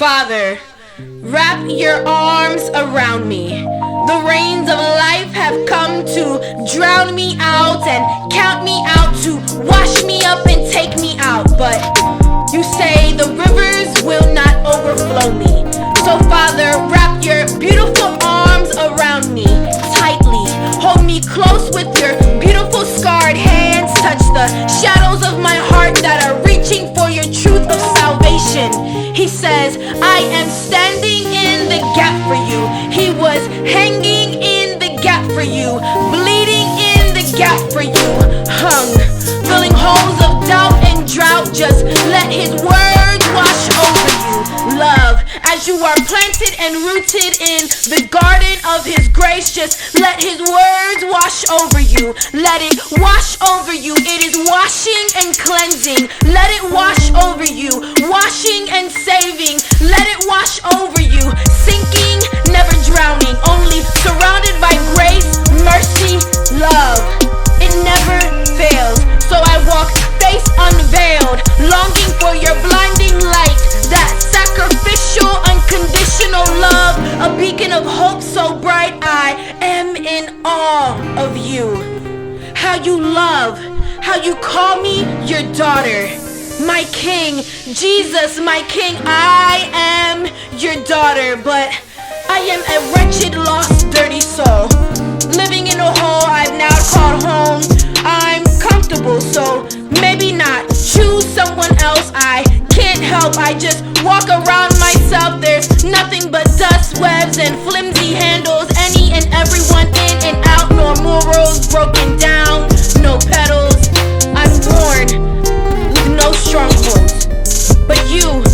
Father, wrap your arms around me. The rains of life have come to drown me out and count me out, to wash me up and take me out. But you say the rivers will not overflow me. So Father, wrap your beautiful arms around me tightly. Hold me close with your beautiful scarred hands. Touch the shadows of my heart that are reaching for your truth of salvation. He says, I am standing in the gap for you. He was hanging in the gap for you, bleeding in the gap for you, hung, filling holes of doubt and drought. Just let his word wash over you. Love, as you are planted and rooted in the garden of his grace, just let his words wash over you. Let it wash over you. It is washing and cleansing. Let it wash over you. Washing and saving. Let it wash over you. Sinking, never drowning. Only surrounded by grace, mercy, love. It never fails. So I walk face unveiled, longing for your blinding light. That sacrificial, unconditional love, a beacon of hope so bright. I am in awe of you. How you love, how you call me your daughter. My king, Jesus, my king, I am your daughter. But I am a wretched, lost, dirty soul, living in a hole I've now called home. I'm comfortable, so maybe not. Choose someone else, I can't help. I just walk around myself. There's nothing but dust, webs, and flimsy handles. Any and everyone in and out. No morals broken down, no petals. I'm born with no strongholds. But you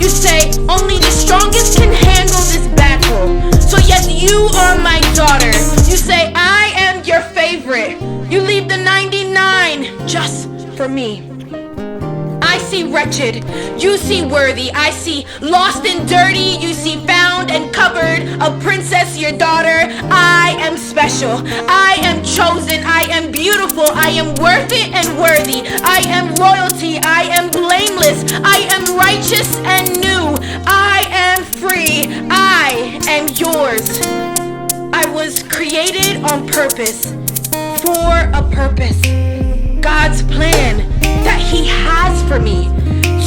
say only the strongest can handle this battle. So yes, you are my daughter. You say I am your favorite. You leave the 99 just for me. I see wretched, you see worthy. I see lost and dirty, you see found and covered. A princess, your daughter. I am special, I am chosen, I am beautiful, I am worth it and worthy. I am royalty, I am blameless, I am righteous and new. I am free, I am yours. I was created on purpose, for a purpose. God's plan that he has for me,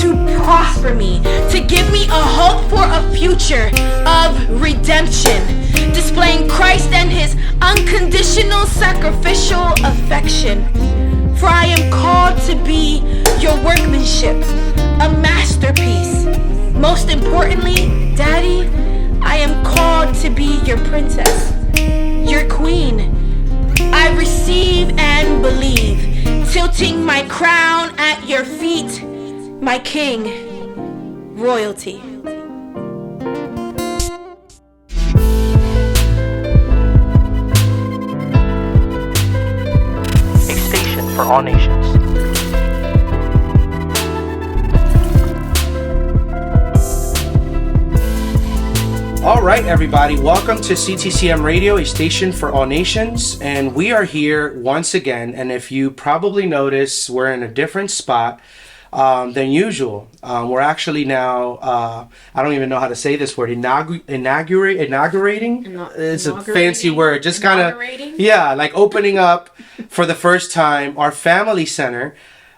to prosper me, to give me a hope for a future of redemption, displaying Christ and his unconditional sacrificial affection. For I am called to be your workmanship, a masterpiece. Most importantly, Daddy, I am called to be your princess, your queen. I receive and believe, tilting my crown at your feet, my king, royalty. A station for all nations. All right, everybody, welcome to CTCM Radio, a station for all nations, and we are here once again. And if you probably notice, we're in a different spot than usual. We're actually now, I don't even know how to say this word, inaugurating? It's a fancy word, just kind of, yeah, like opening up for the first time our family center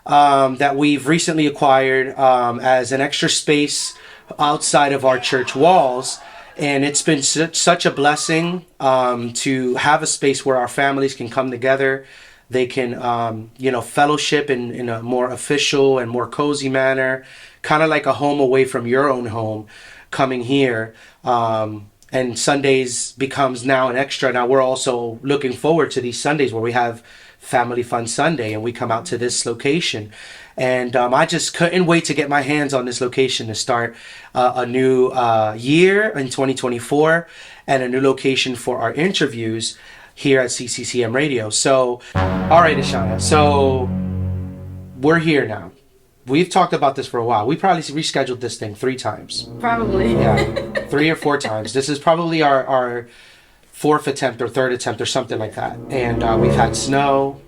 that we've recently acquired as an extra space outside of our church walls. And it's been such a blessing to have a space where our families can come together. They can, fellowship in a more official and more cozy manner, kind of like a home away from your own home, coming here. And Sundays becomes now an extra. Now we're also looking forward to these Sundays where we have Family Fun Sunday and we come out to this location. And I just couldn't wait to get my hands on this location to start a new year in 2024 and a new location for our interviews here at CCCM Radio. So, all right, Ishanna. So, we're here now. We've talked about this for a while. We probably rescheduled this thing 3 times. Probably. Yeah, 3 or 4 times. This is probably our 4th attempt or 3rd attempt or something like that. And we've had snow.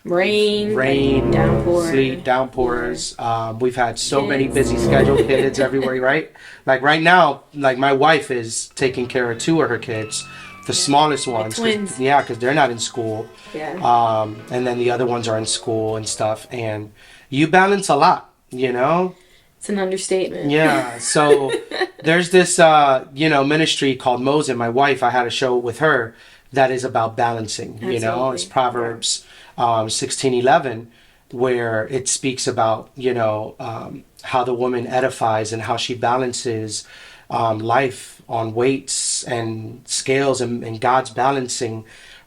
Rain, downpours. sleet, downpours. We've had so many busy schedule kids everywhere, right? Like right now, like my wife is taking care of two of her kids, the smallest ones. twins. Yeah, because they're not in school. Yeah. And then the other ones are in school and stuff. And you balance a lot, you know? It's an understatement. Yeah. So there's this, ministry called Moses. My wife, I had a show with her that is about balancing, you know? It's Proverbs 16:11, where it speaks about, how the woman edifies and how she balances life on weights and scales, and God's balancing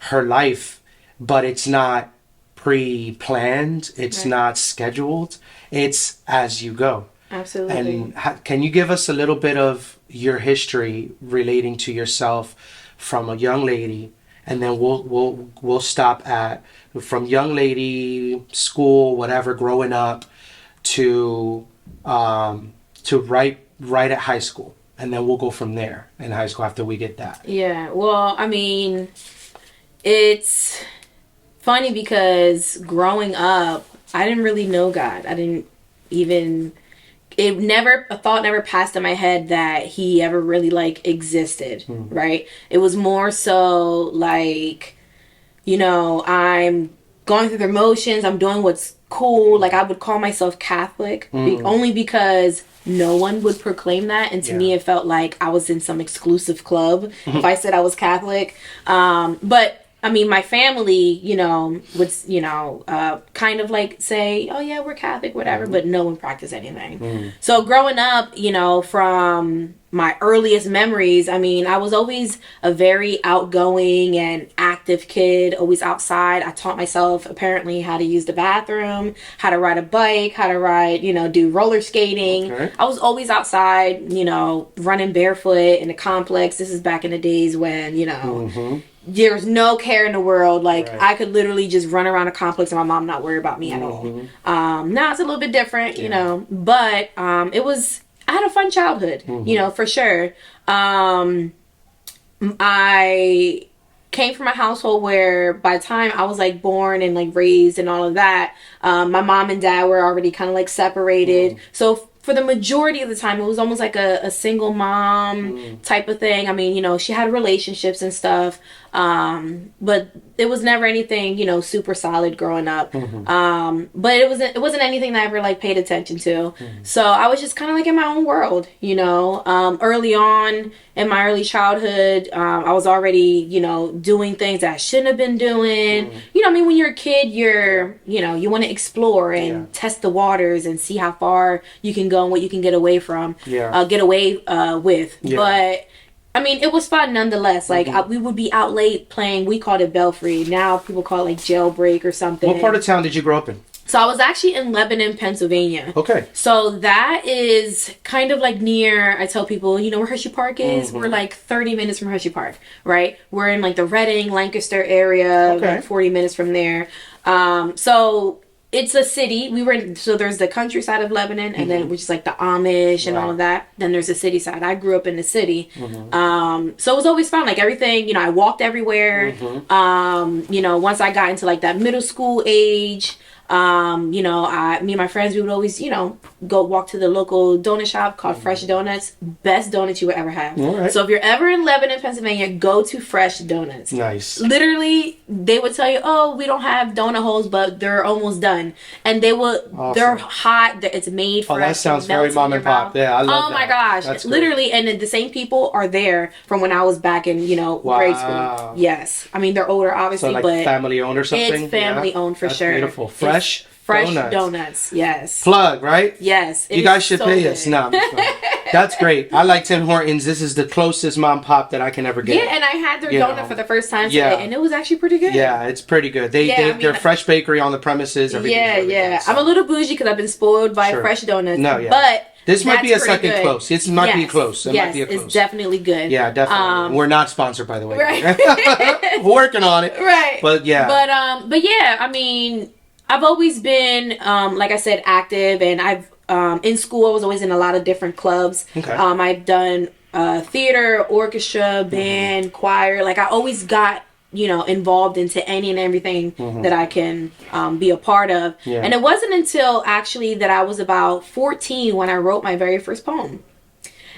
her life, but it's not pre-planned, it's not scheduled, it's as you go. Absolutely. And can you give us a little bit of your history relating to yourself from a young lady, and then we'll stop at from young lady, school, whatever, growing up, to right at high school, and then we'll go from there in high school after we get that. Yeah. Well, I mean, it's funny because growing up, I didn't really know God. I didn't even. A thought never passed in my head that he ever really like existed, right? It was more so like, I'm going through the motions, I'm doing what's cool. Like I would call myself Catholic only because no one would proclaim that, and to me it felt like I was in some exclusive club if I said I was Catholic. But I mean, my family, would, kind of like say, oh yeah, we're Catholic, whatever, but no one practiced anything. So growing up, from my earliest memories, I mean, I was always a very outgoing and active kid, always outside. I taught myself apparently how to use the bathroom, how to ride a bike, how to ride, do roller skating. Okay. I was always outside, running barefoot in the complex. This is back in the days when, there's no care in the world. Like I could literally just run around a complex and my mom not worry about me at all. Now it's a little bit different, but I had a fun childhood, for sure. I came from a household where by the time I was like born and like raised and all of that, my mom and dad were already kind of like separated. So for the majority of the time, it was almost like a single mom type of thing. I mean, she had relationships and stuff, but it was never anything, super solid growing up. But it wasn't anything that I ever like paid attention to. So I was just kind of like in my own world, Early on in my early childhood, I was already, doing things that I shouldn't have been doing. I mean, when you're a kid, you want to explore and test the waters and see how far you can go and what you can get away from, with. Yeah. But I mean, it was fun nonetheless. Like we would be out late playing. We called it Belfry. Now people call it like Jailbreak or something. What part of town did you grow up in? So I was actually in Lebanon, Pennsylvania. Okay. So that is kind of like near, I tell people, where Hershey Park is? We're like 30 minutes from Hershey Park, right? We're in like the Reading, Lancaster area, like 40 minutes from there. So it's a city. So there's the countryside of Lebanon, and then which is like the Amish and all of that. Then there's the city side. I grew up in the city. So it was always fun. Like everything, I walked everywhere. Once I got into like that middle school age, me and my friends, we would always, go walk to the local donut shop called Fresh Donuts. Best donuts you would ever have. Right. So if you're ever in Lebanon, Pennsylvania, go to Fresh Donuts. Nice. Literally, they would tell you, oh, we don't have donut holes, but they're almost done. And they're hot. It's made fresh. Oh, that sounds very mom and pop. Yeah, I love that. Oh my gosh. That's literally, great. And the same people are there from when I was back in, grade school. Yes. I mean, they're older, obviously, so like but family owned or something? It's family owned for That's sure. Beautiful. Fresh donuts. Yes. Plug, right? Yes. You guys should pay us. No, that's great. I like Tim Hortons. This is the closest mom pop that I can ever get. Yeah, and I had their donut for the first time today, and it was actually pretty good. Yeah, it's pretty good. They're fresh bakery on the premises. Yeah. I'm a little bougie because I've been spoiled by Fresh Donuts. No, yeah. But this might be a second close. It might be close. It might be a close. It's definitely good. Yeah, definitely. We're not sponsored, by the way. Right. Working on it. Right. But yeah. But yeah, I mean, I've always been, like I said, active, and I've in school I was always in a lot of different clubs. Okay. I've done theater, orchestra, band, choir. Like I always got involved into any and everything that I can be a part of. Yeah. And it wasn't until actually that I was about 14 when I wrote my very first poem.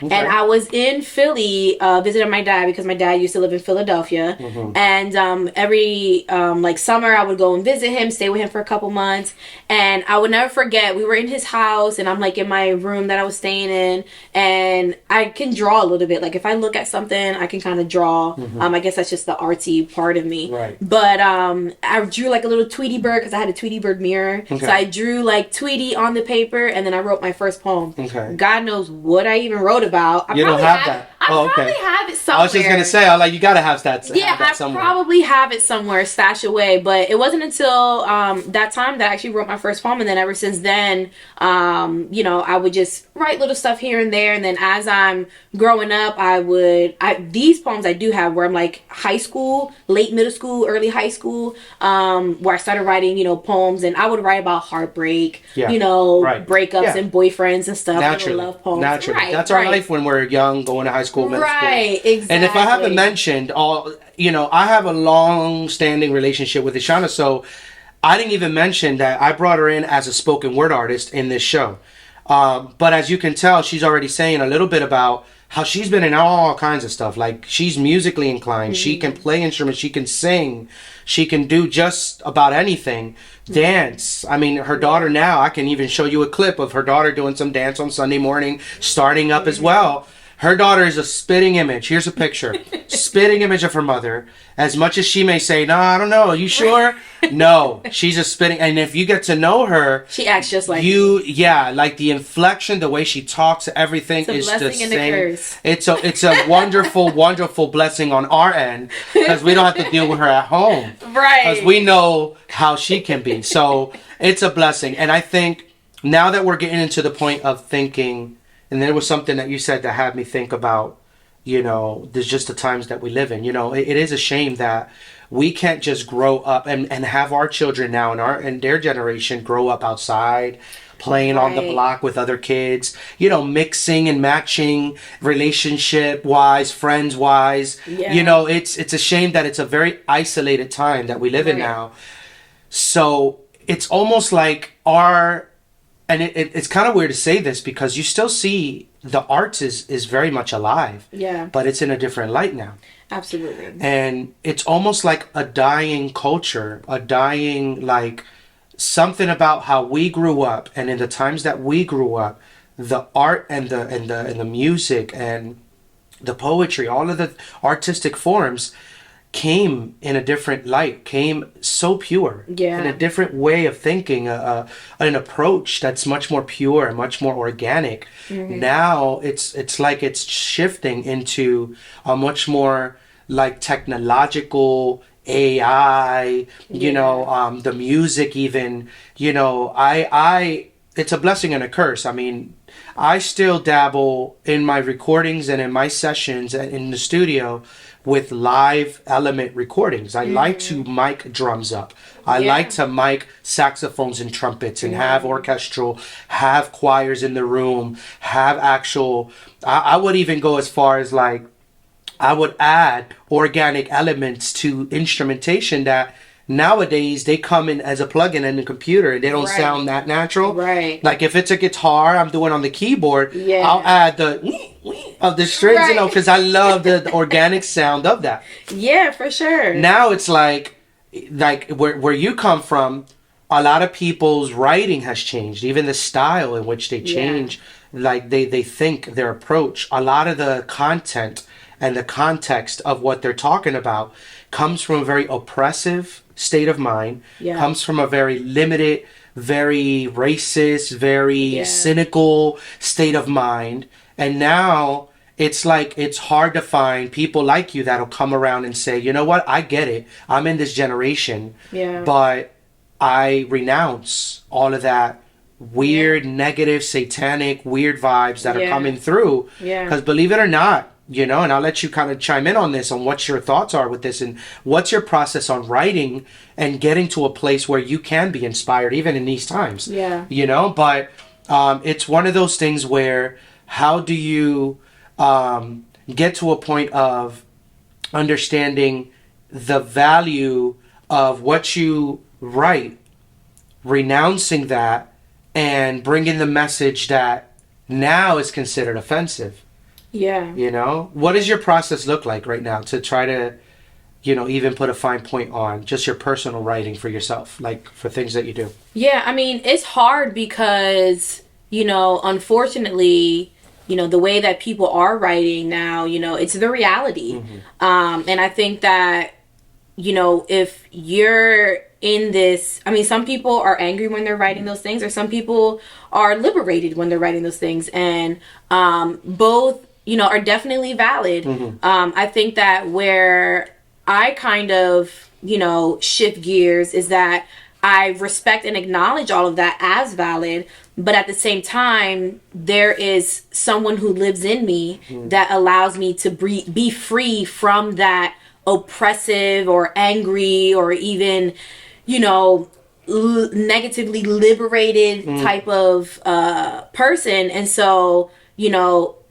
Okay. And I was in Philly visiting my dad because my dad used to live in Philadelphia. And every like summer I would go and visit him, stay with him for a couple months. And I would never forget, we were in his house and I'm like in my room that I was staying in. And I can draw a little bit. Like if I look at something, I can kind of draw. I guess that's just the artsy part of me. Right. But I drew like a little Tweety bird because I had a Tweety bird mirror. Okay. So I drew like Tweety on the paper and then I wrote my first poem. Okay. God knows what I even wrote about. You don't have that? I Oh, probably okay. have it somewhere. I was just gonna say, I like you gotta have that. Yeah, have that I somewhere. probably have it somewhere stashed away. But it wasn't until that time that I actually wrote my first poem, and then ever since then, I would just write little stuff here and there. And then as I'm growing up, these poems I do have where I'm like high school, late middle school, early high school, where I started writing, poems, and I would write about heartbreak, Right. breakups and boyfriends and stuff. Naturally, love poems. naturally. Right, That's our right. life when we're young, going to high school, middle school. Right, exactly. And if I haven't mentioned, I have a long-standing relationship with Ishanna, so I didn't even mention that I brought her in as a spoken word artist in this show. But as you can tell, she's already saying a little bit about how she's been in all kinds of stuff. Like, she's musically inclined. She can play instruments. She can sing. She can do just about anything. Dance. I mean, her daughter now, I can even show you a clip of her daughter doing some dance on Sunday morning, starting up as well. Her daughter is a spitting image. Here's a picture. Spitting image of her mother. As much as she may say, no, I don't know. Are you sure? No. She's a spitting. And if you get to know her, she acts just like you. Yeah, like the inflection, the way she talks, everything is the blessing and a same. curse. It's a wonderful, wonderful blessing on our end because we don't have to deal with her at home. Right. Because we know how she can be. So it's a blessing. And I think now that we're getting into the point of thinking, and there was something that you said that had me think about, there's just the times that we live in. It is a shame that we can't just grow up and have our children now and their generation grow up outside, playing on the block with other kids, mixing and matching relationship-wise, friends-wise. Yeah. It's a shame that it's a very isolated time that we live in now. So it's almost like and it's kind of weird to say this because you still see the arts is very much alive. Yeah. But it's in a different light now. Absolutely. And it's almost like a dying culture, like something about how we grew up and in the times that we grew up, the art and the music and the poetry, all of the artistic forms came in a different light, came so pure, in a different way of thinking, an approach that's much more pure and much more organic. Now it's like it's shifting into a much more like technological AI, the music even, it's a blessing and a curse. I mean, I still dabble in my recordings and in my sessions and in the studio with live element recordings. I like to mic drums up. I like to mic saxophones and trumpets and have orchestral, have choirs in the room, have actual, I would even go as far as like, I would add organic elements to instrumentation that nowadays they come in as a plugin in the computer and they don't sound that natural. Right. Like if it's a guitar I'm doing on the keyboard, I'll add the of the strings, because I love the organic sound of that. Yeah, for sure. Now it's like where you come from, a lot of people's writing has changed, even the style in which they change, like they think their approach. A lot of the content and the context of what they're talking about comes from a very oppressive state of mind, comes from a very limited, very racist, very cynical state of mind. And now it's like it's hard to find people like you that'll come around and say, you know what, I get it. I'm in this generation, but I renounce all of that weird, negative, satanic, weird vibes that are coming through. Because believe it or not, and I'll let you kind of chime in on this, on what your thoughts are with this and what's your process on writing and getting to a place where you can be inspired even in these times. But it's one of those things where how do you get to a point of understanding the value of what you write, renouncing that, and bringing the message that now is considered offensive. Yeah. You know, what does your process look like right now to try to, even put a fine point on just your personal writing for yourself, like for things that you do? Yeah, I mean, it's hard because, unfortunately, the way that people are writing now, it's the reality. And I think that, if you're in this, I mean, some people are angry when they're writing those things, or some people are liberated when they're writing those things. And both, are definitely valid. I think that where I kind of, shift gears is that I respect and acknowledge all of that as valid, but at the same time, there is someone who lives in me that allows me to be free from that oppressive or angry or even, negatively liberated type of person. And so,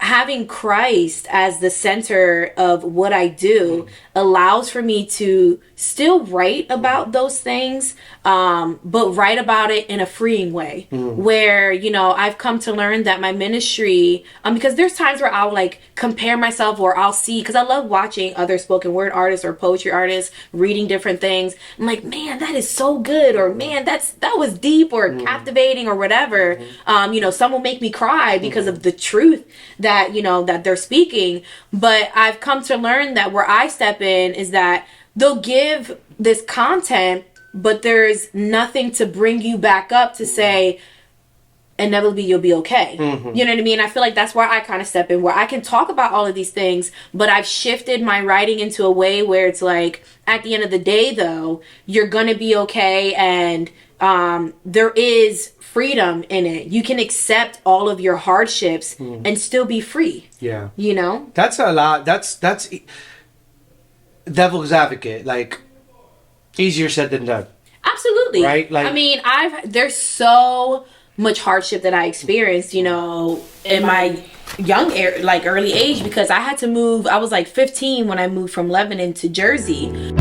having Christ as the center of what I do allows for me to still write about those things, but write about it in a freeing way where, I've come to learn that my ministry, because there's times where I'll like compare myself, or I'll see, because I love watching other spoken word artists or poetry artists reading different things. I'm like, man, that is so good, or man, that was deep or captivating or whatever. Some will make me cry because of the truth that that they're speaking. But I've come to learn that where I step in is that they'll give this content, but there's nothing to bring you back up to say inevitably you'll be okay. You know what I mean? I feel like that's where I kind of step in, where I can talk about all of these things, but I've shifted my writing into a way where it's like, at the end of the day though, you're gonna be okay, and there is freedom in it. You can accept all of your hardships and still be free. Yeah. That's a lot. That's devil's advocate, like easier said than done. Absolutely. Right? Like, I mean, there's so much hardship that I experienced, in my early age, because I had to move. I was like 15 when I moved from Lebanon to Jersey.